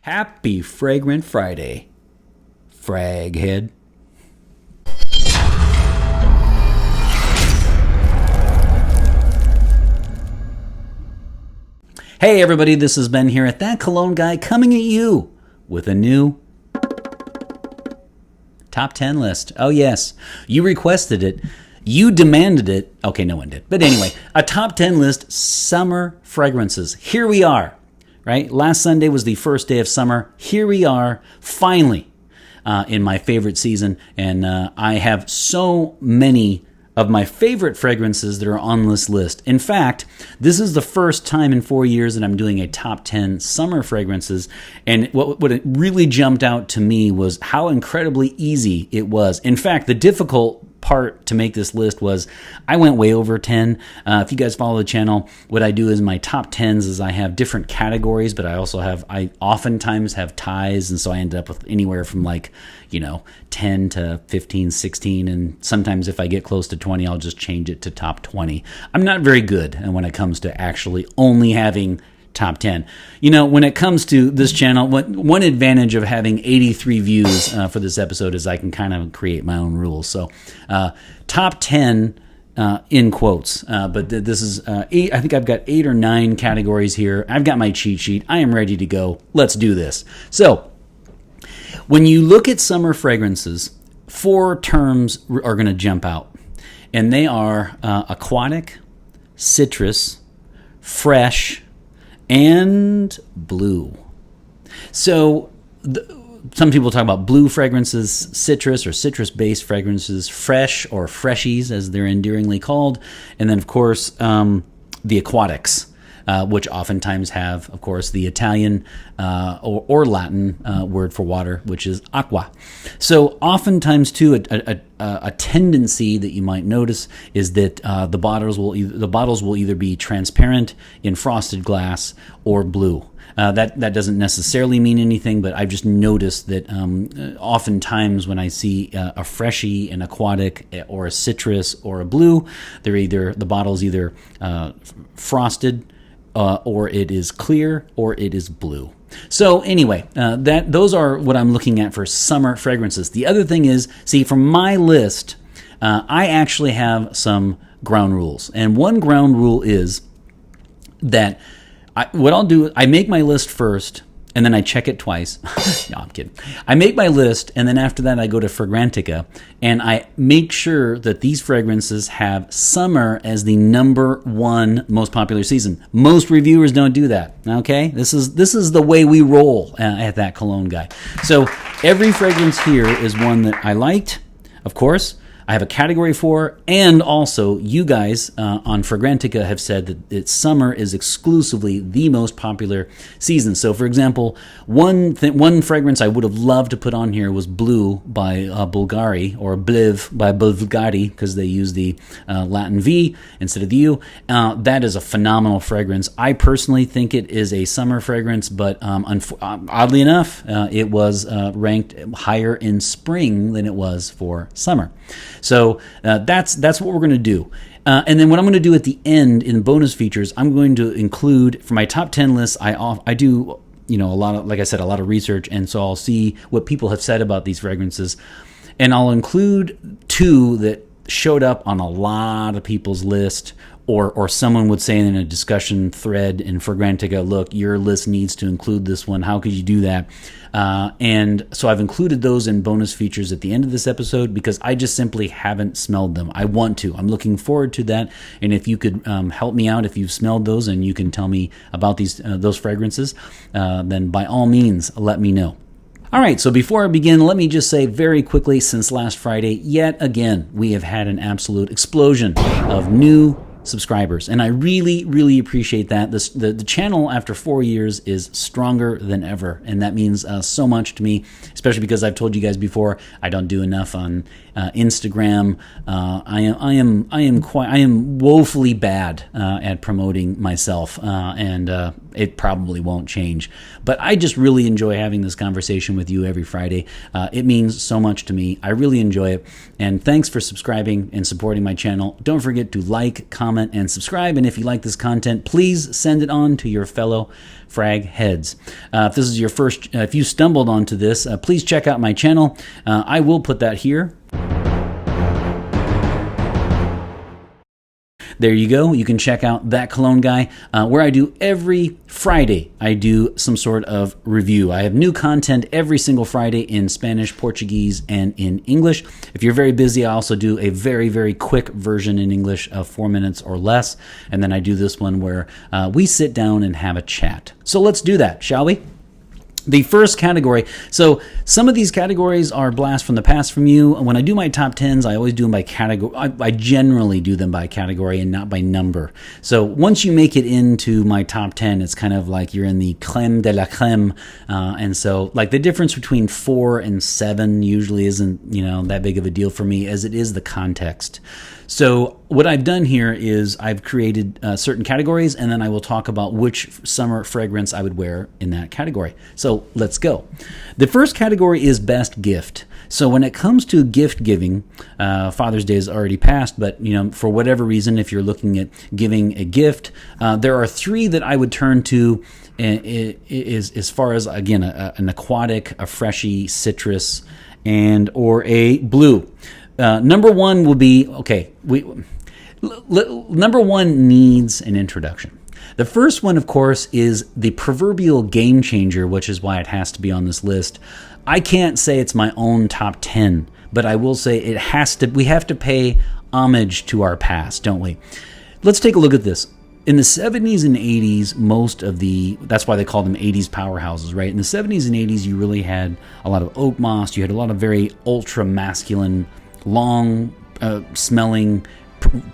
Happy Fragrant Friday, fraghead. Hey everybody, this is Ben here at That Cologne Guy, coming at you with a new top 10 list. Oh yes, you requested it. You demanded it. Okay, no one did. But anyway, a top 10 list, summer fragrances. Here we are, right? Last Sunday was the first day of summer. Here we are, finally, in my favorite season. And I have so many of my favorite fragrances that are on this list. In fact, this is the first time in 4 years that I'm doing a top 10 summer fragrances. And what it really jumped out to me was how incredibly easy it was. In fact, the difficult part to make this list was I went way over 10. If you guys follow the channel, what I do is my top 10s is I have different categories, but I oftentimes have ties, and so I end up with anywhere from 10 to 15, 16, and sometimes if I get close to 20, I'll just change it to top 20. I'm not very good when it comes to actually only having top 10. When it comes to this channel, one advantage of having 83 views for this episode is I can kind of create my own rules. So top 10 in quotes, but this is 8. I think I've got 8 or 9 categories here. I've got my cheat sheet. I am ready to go. Let's do this. So when you look at summer fragrances, 4 terms are going to jump out, and they are aquatic, citrus, fresh, and blue. So some people talk about blue fragrances, citrus or citrus-based fragrances, fresh or freshies as they're endearingly called, and then of course the aquatics, which oftentimes have, of course, the Italian or Latin word for water, which is aqua. So oftentimes too, a tendency that you might notice is that the bottles will either be transparent in frosted glass or blue. That doesn't necessarily mean anything, but I've just noticed that oftentimes when I see a freshie, an aquatic, or a citrus, or a blue, the bottle's either frosted, or it is clear, or it is blue. So anyway, those are what I'm looking at for summer fragrances. The other thing is, see, from my list, I actually have some ground rules. And one ground rule is that what I'll do, I make my list first, and then I check it twice. No, I'm kidding. I make my list, and then after that I go to Fragrantica, and I make sure that these fragrances have summer as the number 1 most popular season. Most reviewers don't do that, okay? This is the way we roll at That Cologne Guy. So every fragrance here is one that I liked, of course. I have a category for, and also you guys on Fragrantica have said that summer is exclusively the most popular season. So, for example, one fragrance I would have loved to put on here was Blue by Bulgari, or Bliv by Bulgari, because they use the Latin V instead of the U. That is a phenomenal fragrance. I personally think it is a summer fragrance, but oddly enough, it was ranked higher in spring than it was for summer. So that's what we're going to do. And then what I'm going to do at the end in bonus features, I'm going to include, for my top 10 list, I do a lot of research, and so I'll see what people have said about these fragrances, and I'll include 2 that showed up on a lot of people's list, or someone would say in a discussion thread in Fragrantica, look, your list needs to include this one. How could you do that? And so I've included those in bonus features at the end of this episode because I just simply haven't smelled them. I want to. I'm looking forward to that. And if you could help me out, if you've smelled those and you can tell me about those fragrances, then by all means, let me know. All right, so before I begin, let me just say very quickly, since last Friday, yet again, we have had an absolute explosion of new subscribers, and I really, really appreciate that. The channel after 4 years is stronger than ever, and that means so much to me, especially because I've told you guys before I don't do enough on Instagram. I am woefully bad at promoting myself, and it probably won't change. But I just really enjoy having this conversation with you every Friday. It means so much to me. I really enjoy it, and thanks for subscribing and supporting my channel. Don't forget to like, comment, comment, and subscribe. And if you like this content, please send it on to your fellow frag heads. If this is your first, if you stumbled onto this, please check out my channel. I will put that here. There you go. You can check out That Cologne Guy, where I do every Friday. I do some sort of review. I have new content every single Friday in Spanish, Portuguese, and in English. If you're very busy, I also do a very, very quick version in English of 4 minutes or less. And then I do this one where we sit down and have a chat. So let's do that, shall we? The first category. So some of these categories are blast from the past from you. When I do my top 10s, I always do them by category. I generally do them by category and not by number. So once you make it into my top 10, it's kind of like you're in the creme de la creme. And so like the difference between 4 and 7 usually isn't, that big of a deal for me, as it is the context. So what I've done here is I've created certain categories, and then I will talk about which summer fragrance I would wear in that category. So let's go. The first category is best gift. So when it comes to gift giving, Father's Day is already passed, but for whatever reason, if you're looking at giving a gift, there are 3 that I would turn to as far as, again, an aquatic, a freshy, citrus, and or a blue. Number 1 will be, number 1 needs an introduction. The first one, of course, is the proverbial game changer, which is why it has to be on this list. I can't say it's my own top 10, but I will say we have to pay homage to our past, don't we? Let's take a look at this. In the 70s and 80s, that's why they call them 80s powerhouses, right? In the 70s and 80s, you really had a lot of oak moss. You had a lot of very ultra masculine, long smelling,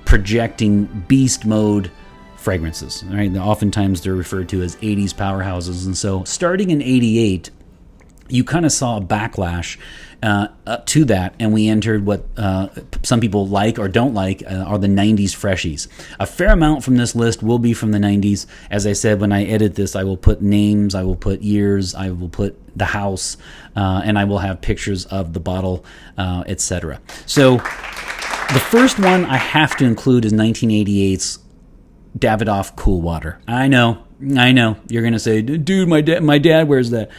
projecting beast mode fragrances, right? Oftentimes they're referred to as 80s powerhouses. And so starting in 88, you kind of saw a backlash to that, and we entered what some people like or don't like are the 90s freshies. A fair amount from this list will be from the 90s. As I said, when I edit this, I will put names, I will put years, I will put the house, and I will have pictures of the bottle, etc. So the first one I have to include is 1988's Davidoff Cool Water. I know. You're going to say, dude, my dad wears that.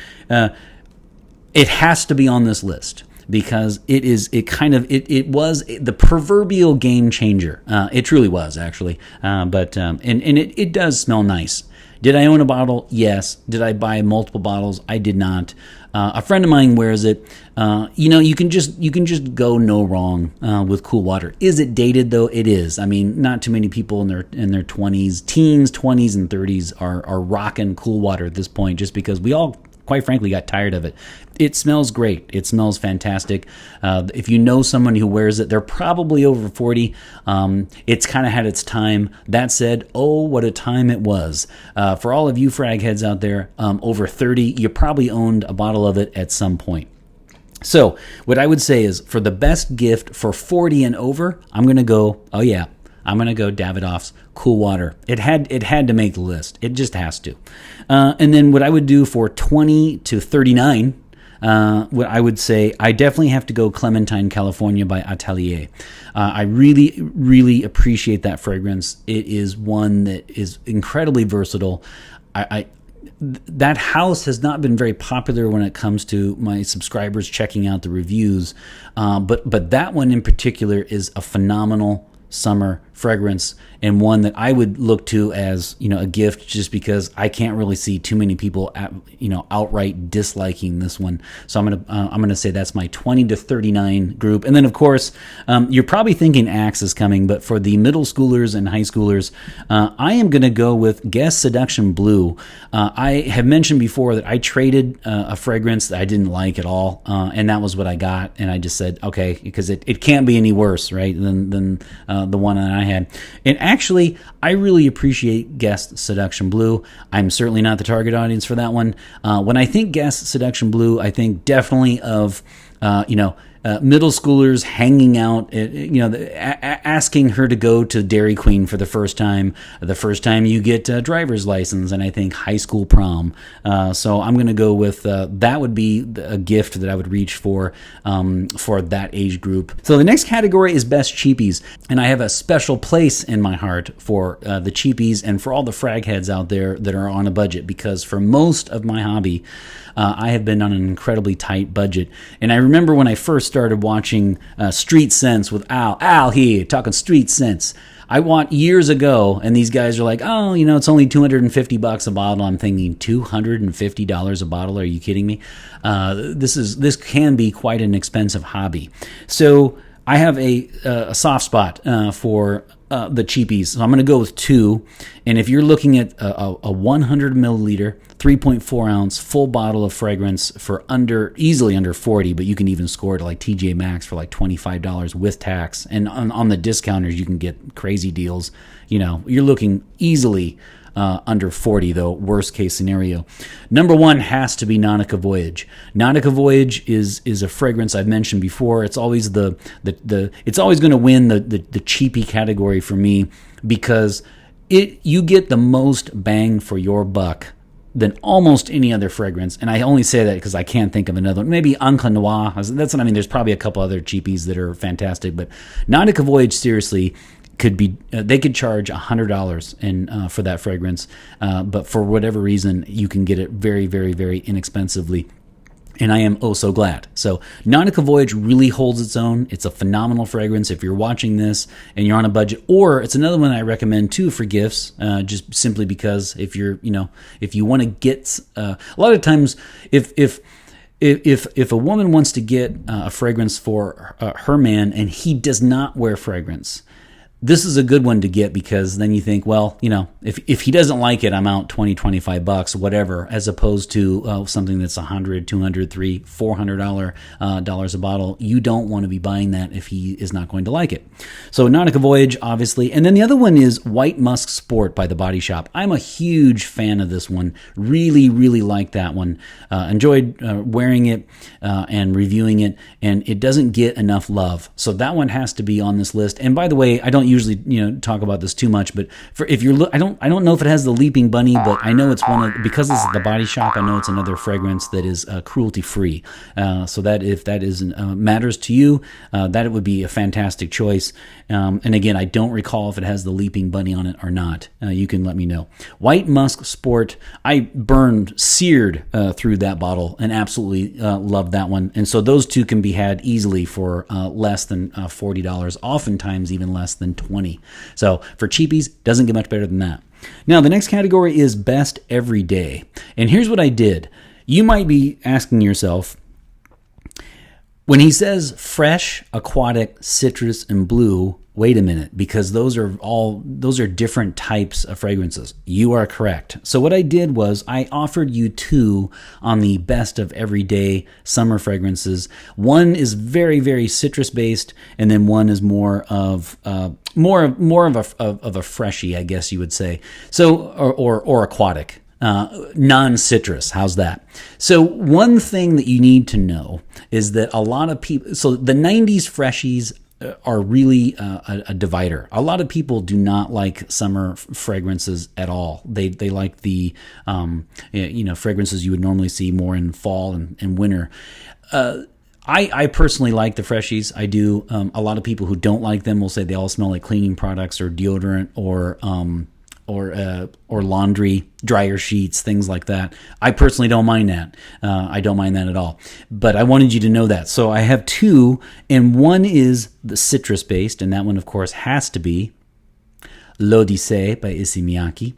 It has to be on this list because it was the proverbial game changer. It truly was, actually. But it does smell nice. Did I own a bottle? Yes. Did I buy multiple bottles? I did not. A friend of mine wears it. You can just go no wrong with Cool Water. Is it dated though? It is. I mean, not too many people in their 20s, teens, 20s, and 30s are rocking Cool Water at this point, just because we all, quite frankly, got tired of it. It smells great. It smells fantastic. If you know someone who wears it, they're probably over 40. It's kind of had its time. That said, oh, what a time it was. For all of you frag heads out there, over 30, you probably owned a bottle of it at some point. So what I would say is, for the best gift for 40 and over, I'm going to go Davidoff's Cool Water. It had to make the list. It just has to. And then what I would do for 20 to 39, what I would say, I definitely have to go Clementine California by Atelier. I really, really appreciate that fragrance. It is one that is incredibly versatile. That house has not been very popular when it comes to my subscribers checking out the reviews, but that one in particular is a phenomenal summer fragrance, and one that I would look to as a gift, just because I can't really see too many people outright disliking this one. So I'm gonna say that's my 20 to 39 group. And then of course you're probably thinking Axe is coming, but for the middle schoolers and high schoolers, I am gonna go with Guess Seduction Blue. I have mentioned before that I traded a fragrance that I didn't like at all, and that was what I got, and I just said okay, because it can't be any worse, right, than the one that I had. And actually, I really appreciate Guess Seduction Blue. I'm certainly not the target audience for that one. When I think Guess Seduction Blue, I think definitely of middle schoolers hanging out, asking her to go to Dairy Queen for the first time you get a driver's license, and I think high school prom. So I'm going to go with that would be a gift that I would reach for that age group. So the next category is best cheapies, and I have a special place in my heart for the cheapies and for all the frag heads out there that are on a budget, because for most of my hobby, I have been on an incredibly tight budget. And I remember when I first started watching Street Sense with Al here, talking Street Sense. I watched years ago, and these guys are like, oh, it's only $250 a bottle. I'm thinking $250 a bottle? Are you kidding me? This can be quite an expensive hobby. So I have a soft spot for the cheapies. So I'm going to go with 2. And if you're looking at a 100 milliliter, 3.4 ounce full bottle of fragrance for easily under 40, but you can even score it like TJ Maxx for like $25 with tax. And on the discounters, you can get crazy deals. You're looking easily under 40, though, worst case scenario. Number 1 has to be Nautica Voyage. Nautica Voyage is a fragrance I've mentioned before. It's always it's always going to win the cheapie category for me, because you get the most bang for your buck than almost any other fragrance. And I only say that because I can't think of another one. Maybe Encre Noir. That's what I mean. There's probably a couple other cheapies that are fantastic, but Nautica Voyage, seriously, could be they could charge $100 for that fragrance, but for whatever reason you can get it very, very, very inexpensively, and I am so glad. So Nautica Voyage really holds its own. It's a phenomenal fragrance if you're watching this and you're on a budget, or it's another one I recommend too for gifts, just simply because if you want to get a lot of times if a woman wants to get a fragrance for her man and he does not wear fragrance, this is a good one to get, because then you think, well, if he doesn't like it, I'm out $20-$25, whatever, as opposed to something that's $100, $200, $300, $400 a bottle. You don't want to be buying that if he is not going to like it. So Nautica Voyage, obviously. And then the other one is White Musk Sport by The Body Shop. I'm a huge fan of this one. Really, really like that one. Enjoyed wearing it and reviewing it, and it doesn't get enough love. So that one has to be on this list. And by the way, I don't usually talk about this too much, but I don't know if it has the Leaping Bunny, but I know it's because it's The Body Shop. I know it's another fragrance that is cruelty free. So that if that is matters to you, that it would be a fantastic choice. And again, I don't recall if it has the Leaping Bunny on it or not. You can let me know. White Musk Sport, I seared through that bottle and absolutely loved that one. And so those two can be had easily for less than $40, oftentimes even less than $20. So for cheapies, doesn't get much better than that. Now, the next category is best everyday. And here's what I did. You might be asking yourself, when he says fresh, aquatic, citrus, and blue, wait a minute, because those are different types of fragrances. You are correct. So what I did was I offered you 2 on the best of everyday summer fragrances. One is very, very citrus based, and then one is more of a freshie, I guess you would say. So or aquatic. Non-citrus. How's that? So one thing that you need to know is that a lot of people, so the 90s freshies are really a divider. A lot of people do not like summer fragrances at all. They like the fragrances you would normally see more in fall and winter. I personally like the freshies. I do. A lot of people who don't like them will say they all smell like cleaning products or deodorant or laundry, dryer sheets, things like that. I personally don't mind that. I don't mind that at all. But I wanted you to know that. So I have 2, and one is the citrus-based, and that one, of course, has to be L'Odyssée by Issey Miyake,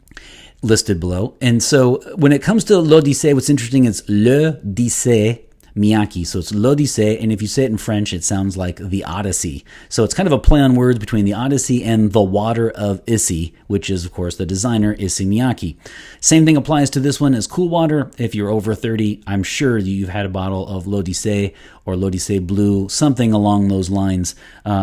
listed below. And so when it comes to L'Odyssée, what's interesting is L'Odyssée Miyake. So it's L'Odyssée, and if you say it in French, it sounds like the Odyssey. So it's kind of a play on words between the Odyssey and the water of Issey, which is, of course, the designer, Issey Miyake. Same thing applies to this one as cool water. If you're over 30, I'm sure you've had a bottle of L'Odyssée or L'Odyssée Blue, something along those lines,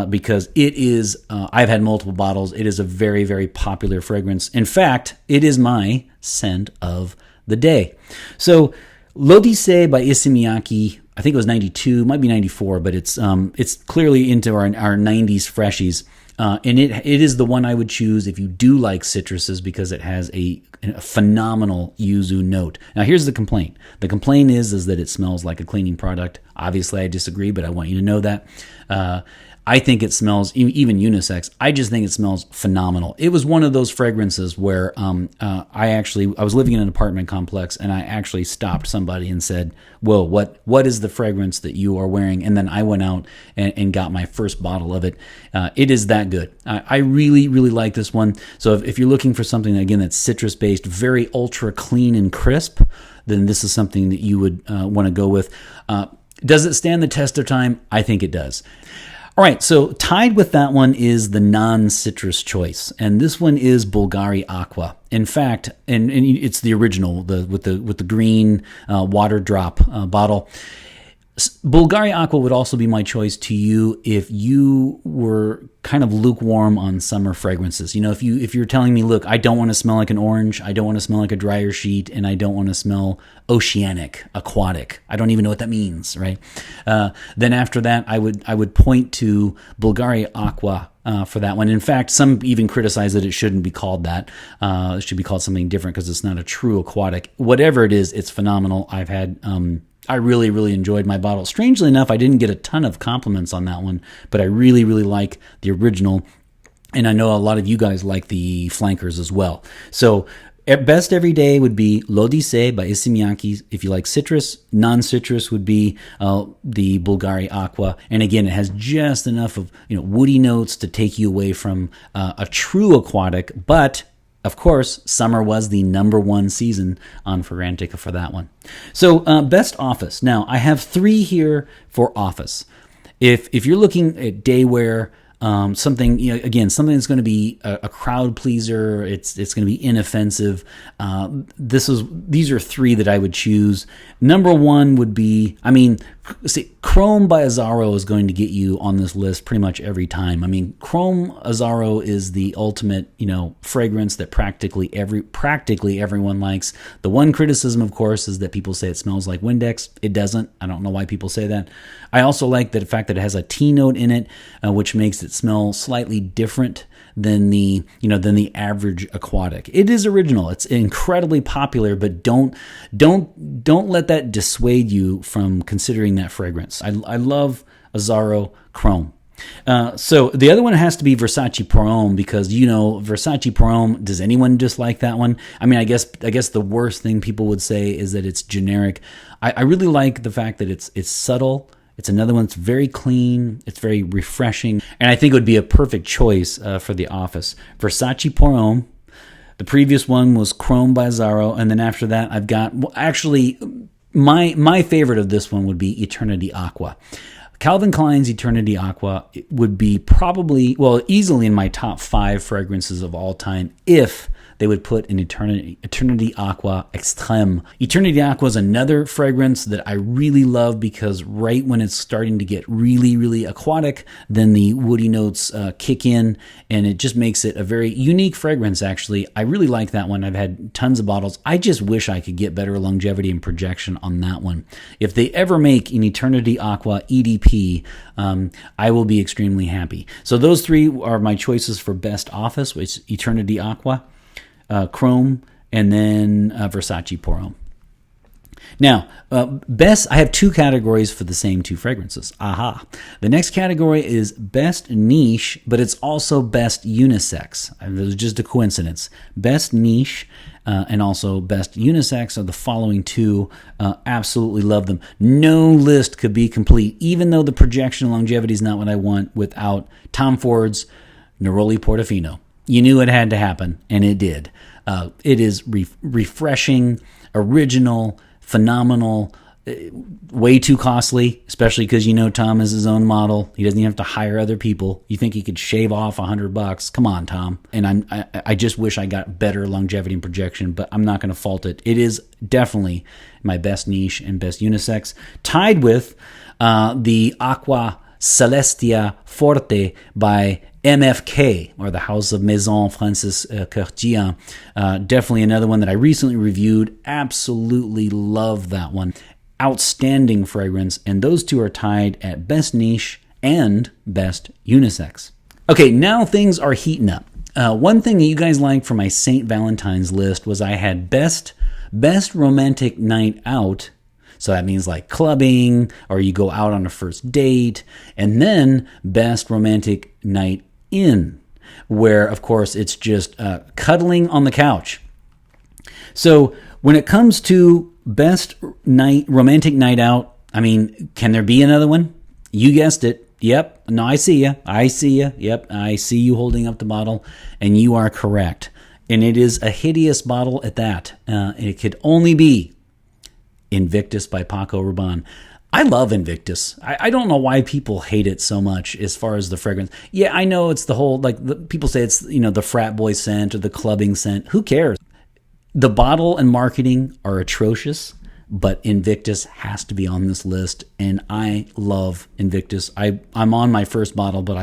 because it is, I've had multiple bottles. It is a very, very popular fragrance. In fact, it is my scent of the day. So L'Odyssée by Issey Miyake, I think it was 92, might be 94, but it's clearly into our 90s freshies. And it is the one I would choose if you do like citruses because it has a phenomenal yuzu note. Now, here's the complaint. The complaint is that it smells like a cleaning product. Obviously, I disagree, but I want you to know that. I think it smells, even unisex, I just think it smells phenomenal. It was one of those fragrances where I was living in an apartment complex and I actually stopped somebody and said, whoa, what is the fragrance that you are wearing? And then I went out and got my first bottle of it. It is that good. I really, really like this one. So if you're looking for something, again, that's citrus-based, very ultra clean and crisp, then this is something that you would want to go with. Does it stand the test of time? I think it does. All right, so tied with that one is the non-citrus choice, and this one is Bulgari Aqua. In fact, and it's the original, with the green water drop bottle. Bulgari Aqua would also be my choice to you if you were kind of lukewarm on summer fragrances. You know, if you're telling me, look, I don't want to smell like an orange, I don't want to smell like a dryer sheet, and I don't want to smell oceanic, aquatic. I don't even know what that means, right? Then after that, I would point to Bulgari Aqua for that one. In fact, some even criticize that it shouldn't be called that. It should be called something different because it's not a true aquatic. Whatever it is, it's phenomenal. I really, really enjoyed my bottle. Strangely enough, I didn't get a ton of compliments on that one, but I really, really like the original. And I know a lot of you guys like the flankers as well. So best every day would be L'Odyssée by Issey Miyake. If you like citrus, non-citrus would be the Bulgari Aqua. And again, it has just enough of woody notes to take you away from a true aquatic, but of course, summer was the #1 season on Fragrantica for that one. So best office. Now, I have 3 here for office. If you're looking at day wear, something that's going to be a crowd pleaser, it's going to be inoffensive. These are 3 that I would choose. #1 would be, Chrome by Azzaro is going to get you on this list pretty much every time. Chrome Azzaro is the ultimate, fragrance that practically everyone likes. The one criticism, of course, is that people say it smells like Windex. It doesn't. I don't know why people say that. I also like the fact that it has a tea note in it, which makes it smell slightly different than the average aquatic. It is original. It's incredibly popular, but don't let that dissuade you from considering that fragrance. I love Azzaro Chrome. So the other one has to be Versace Pour Homme because Versace Pour Homme. Does anyone dislike that one? I guess the worst thing people would say is that it's generic. I really like the fact that it's subtle. It's another one that's very clean. It's very refreshing. And I think it would be a perfect choice for the office. Versace Pour Homme. The previous one was Chrome by Azzaro. And then after that, I've got... actually, my favorite of this one would be Eternity Aqua. Calvin Klein's Eternity Aqua would be easily in my top 5 fragrances of all time if they would put an Eternity Aqua Extreme. Eternity Aqua is another fragrance that I really love because right when it's starting to get really, really aquatic, then the woody notes kick in, and it just makes it a very unique fragrance, actually. I really like that one. I've had tons of bottles. I just wish I could get better longevity and projection on that one. If they ever make an Eternity Aqua EDP, I will be extremely happy. So those 3 are my choices for best office, which is Eternity Aqua, Chrome, and then Versace Pour Homme. Now, best, I have 2 categories for the same 2 fragrances. Aha. The next category is best niche, but it's also best unisex. It was just a coincidence. Best niche and also best unisex are the following 2. Absolutely love them. No list could be complete, even though the projection longevity is not what I want, without Tom Ford's Neroli Portofino. You knew it had to happen, and it did. It is refreshing, original, phenomenal, way too costly, especially because Tom is his own model. He doesn't even have to hire other people. You think he could shave off $100? Come on, Tom. And I just wish I got better longevity and projection, but I'm not going to fault it. It is definitely my best niche and best unisex, tied with the Aqua Celestia Forte by MFK, or the House of Maison Francis Curtien. Definitely another one that I recently reviewed. Absolutely love that one. outstanding fragrance, and those two are tied at best niche and best unisex. Okay, now things are heating up. One thing that you guys liked for my St. Valentine's list was I had best romantic night out. So that means like clubbing, or you go out on a first date, and then best romantic night in, where of course it's just cuddling on the couch. So when it comes to best romantic night out, I mean, can there be another one? You guessed it. Yep. No, I see you. I see you. Yep. I see you holding up the bottle, and you are correct. And it is a hideous bottle at that. It could only be Invictus by Paco Rabanne. I love Invictus. I don't know why people hate it so much as far as the fragrance. Yeah, I know it's the whole, like, people say it's, the frat boy scent or the clubbing scent. Who cares? The bottle and marketing are atrocious, but Invictus has to be on this list, and I love Invictus. I'm on my first bottle, but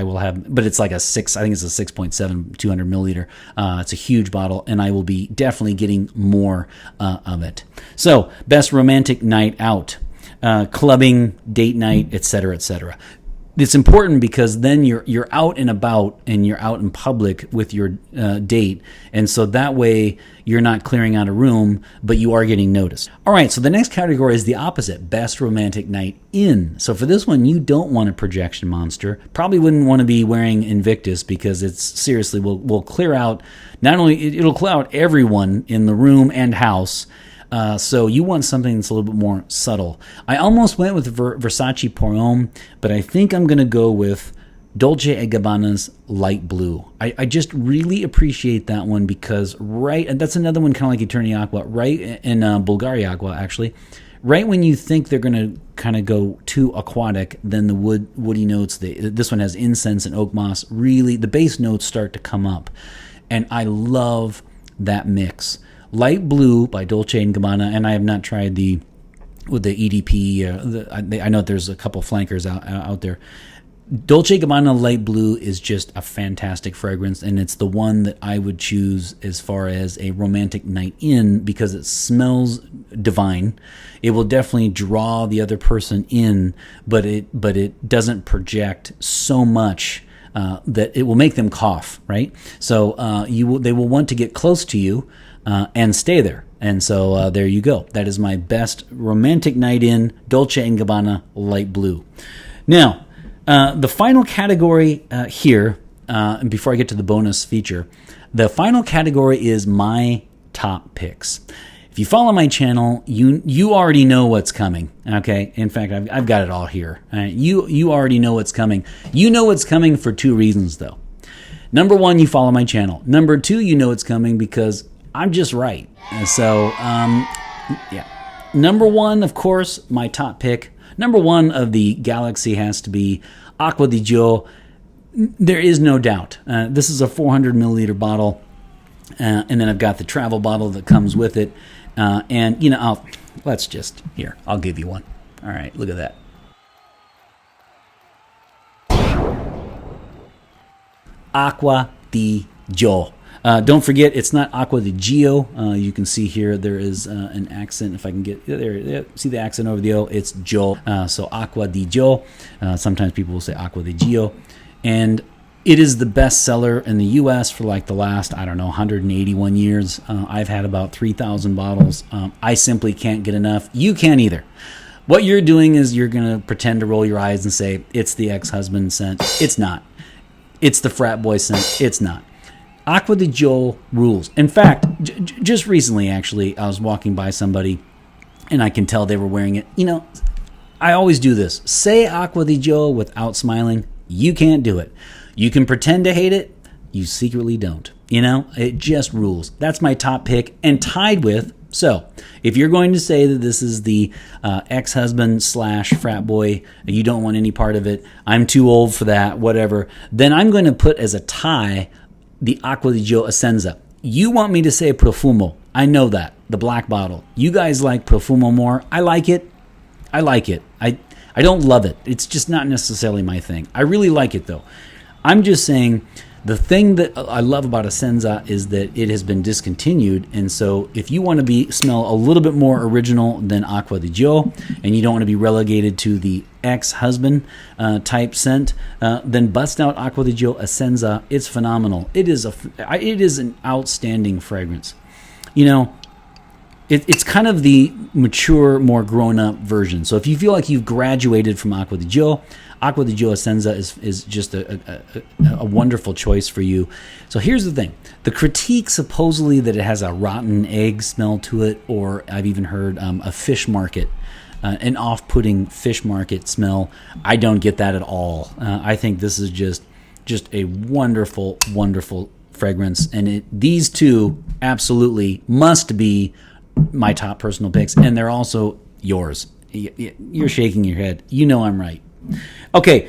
it's like a 6, I think it's a 6.7, 200 milliliter. It's a huge bottle, and I will be definitely getting more of it. So, best romantic night out, clubbing, date night, etc., etc. It's important because then you're out and about, and you're out in public with your date, and so that way you're not clearing out a room, but you are getting noticed. All right, so the next category is the opposite, best romantic night in. So for this one, you don't want a projection monster. Probably wouldn't want to be wearing Invictus, because it's seriously will clear out. Not only it'll clear out everyone in the room and house. So you want something that's a little bit more subtle. I almost went with Versace Pour Homme, but I think I'm going to go with Dolce & Gabbana's Light Blue. I just really appreciate that one because and that's another one kind of like Eterni Aqua, right in Bulgari Aqua actually. Right when you think they're going to kind of go too aquatic, then the woody notes, this one has incense and oak moss, really the base notes start to come up. And I love that mix. Light Blue by Dolce & Gabbana, and I have not tried with the EDP. I know there's a couple flankers out there. Dolce & Gabbana Light Blue is just a fantastic fragrance, and it's the one that I would choose as far as a romantic night in because it smells divine. It will definitely draw the other person in, but it doesn't project so much that it will make them cough, right? So they will want to get close to you and stay there. And so there you go. That is my best romantic night in, Dolce & Gabbana Light Blue. Now, the final category here, and before I get to the bonus feature, the final category is my top picks. If you follow my channel, you already know what's coming. Okay, in fact, I've got it all here. You already know what's coming. You know what's coming for two reasons, though. Number one, you follow my channel. Number two, you know it's coming because I'm just right. And so, yeah. Number one, of course, my top pick. Number one of the Galaxy has to be Acqua di Gio. There is no doubt. This is a 400 milliliter bottle. And then I've got the travel bottle that comes with it. And, I'll give you one. All right, look at that. Acqua di Gio. Don't forget, it's not Acqua di Gio. You can see here there is an accent. If I can get there, see the accent over the O. It's Gio. So Acqua di Gio. Sometimes people will say Acqua di Gio, and it is the best seller in the U.S. for like the last 181 years. I've had about 3,000 bottles. I simply can't get enough. You can't either. What you're doing is you're gonna pretend to roll your eyes and say it's the ex-husband scent. It's not. It's the frat boy scent. It's not. Acqua di Gio rules. In fact, just recently, actually, I was walking by somebody, and I can tell they were wearing it. I always do this. Say Acqua di Gio without smiling. You can't do it. You can pretend to hate it. You secretly don't. It just rules. That's my top pick, and tied with. So, if you're going to say that this is the ex-husband / frat boy, you don't want any part of it, I'm too old for that, whatever, then I'm going to put as a tie the Acqua di Gio Essenza. You want me to say Profumo. I know that. The black bottle. You guys like Profumo more. I like it. I don't love it. It's just not necessarily my thing. I really like it, though. I'm just saying The thing that I love about Essenza is that it has been discontinued, and so if you want to smell a little bit more original than Acqua di Gio, and you don't want to be relegated to the ex-husband type scent, then bust out Acqua di Gio Essenza. It's phenomenal. It is an outstanding fragrance. You know, it's kind of the mature, more grown-up version. So if you feel like you've graduated from Acqua di Gio Essenza is just a wonderful choice for you. So here's the thing. The critique supposedly that it has a rotten egg smell to it, or I've even heard a fish market, an off-putting fish market smell. I don't get that at all. I think this is just a wonderful, wonderful fragrance. And these two absolutely must be my top personal picks, and they're also yours. You're shaking your head. You know I'm right. Okay,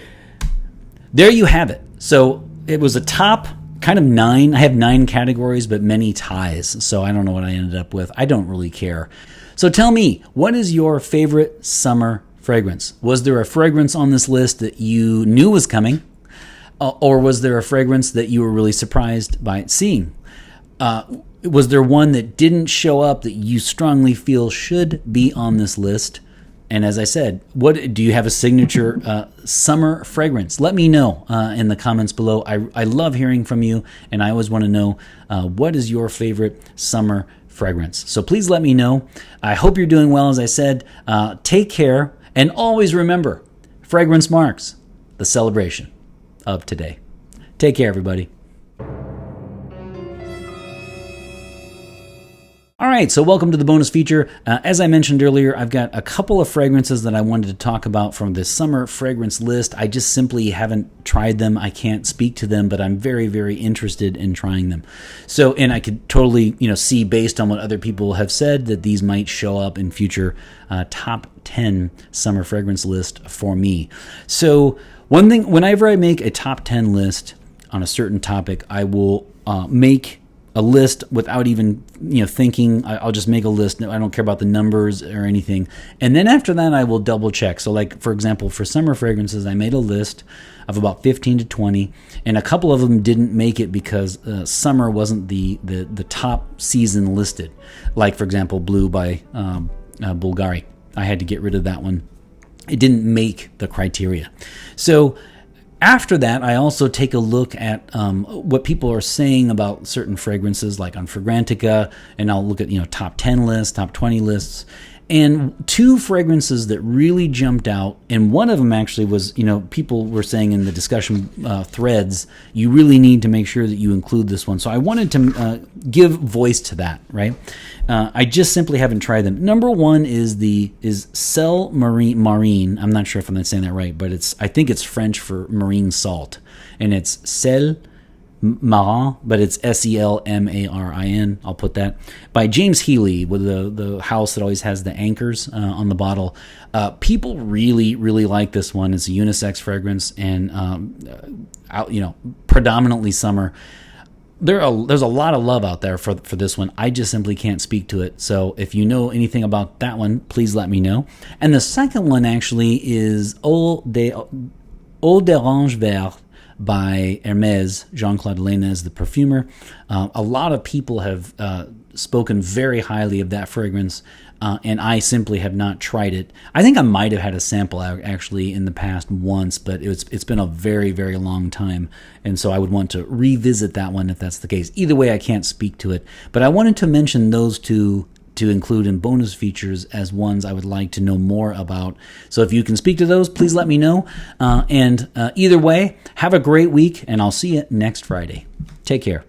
there you have it. So it was a top kind of 9. I have 9 categories, but many ties. So I don't know what I ended up with. I don't really care. So tell me, what is your favorite summer fragrance? Was there a fragrance on this list that you knew was coming? Or was there a fragrance that you were really surprised by seeing? Was there one that didn't show up that you strongly feel should be on this list? And as I said, what do you have a signature summer fragrance? Let me know in the comments below. I love hearing from you, and I always want to know what is your favorite summer fragrance. So please let me know. I hope you're doing well. As I said, take care, and always remember, fragrance marks the celebration of today. Take care, everybody. All right, so welcome to the bonus feature. As I mentioned earlier, I've got a couple of fragrances that I wanted to talk about from this summer fragrance list. I just simply haven't tried them. I can't speak to them, but I'm very, very interested in trying them. So, and I could totally, see based on what other people have said that these might show up in future top 10 summer fragrance list for me. So, one thing, whenever I make a top 10 list on a certain topic, I will make a list without even thinking. I'll just make a list. I don't care about the numbers or anything. And then after that, I will double check. So like, for example, for summer fragrances, I made a list of about 15 to 20, and a couple of them didn't make it because summer wasn't the top season listed. Like, for example, Blue by Bulgari. I had to get rid of that one. It didn't make the criteria. So after that, I also take a look at what people are saying about certain fragrances, like on Fragrantica, and I'll look at top 10 lists, top 20 lists, and 2 fragrances that really jumped out. And one of them actually was, people were saying in the discussion threads, you really need to make sure that you include this one. So I wanted to give voice to that, right? I just simply haven't tried them. Number 1 is Sel Marine. I'm not sure if I'm not saying that right, but I think it's French for marine salt, and it's Sel Marin, but it's Selmarin. I'll put that by James Healy, with the house that always has the anchors on the bottle. People really, really like this one. It's a unisex fragrance, and predominantly summer. There's a lot of love out there for this one. I just simply can't speak to it. So if you know anything about that one, please let me know. And the second one actually is Eau d'Orange Vert by Hermès, Jean-Claude Lainez, the perfumer. A lot of people have spoken very highly of that fragrance, and I simply have not tried it. I think I might have had a sample actually in the past once, but it's been a very, very long time, and so I would want to revisit that one if that's the case. Either way, I can't speak to it, but I wanted to mention those two to include in bonus features as ones I would like to know more about. So if you can speak to those, please let me know. And either way, have a great week, and I'll see you next Friday. Take care.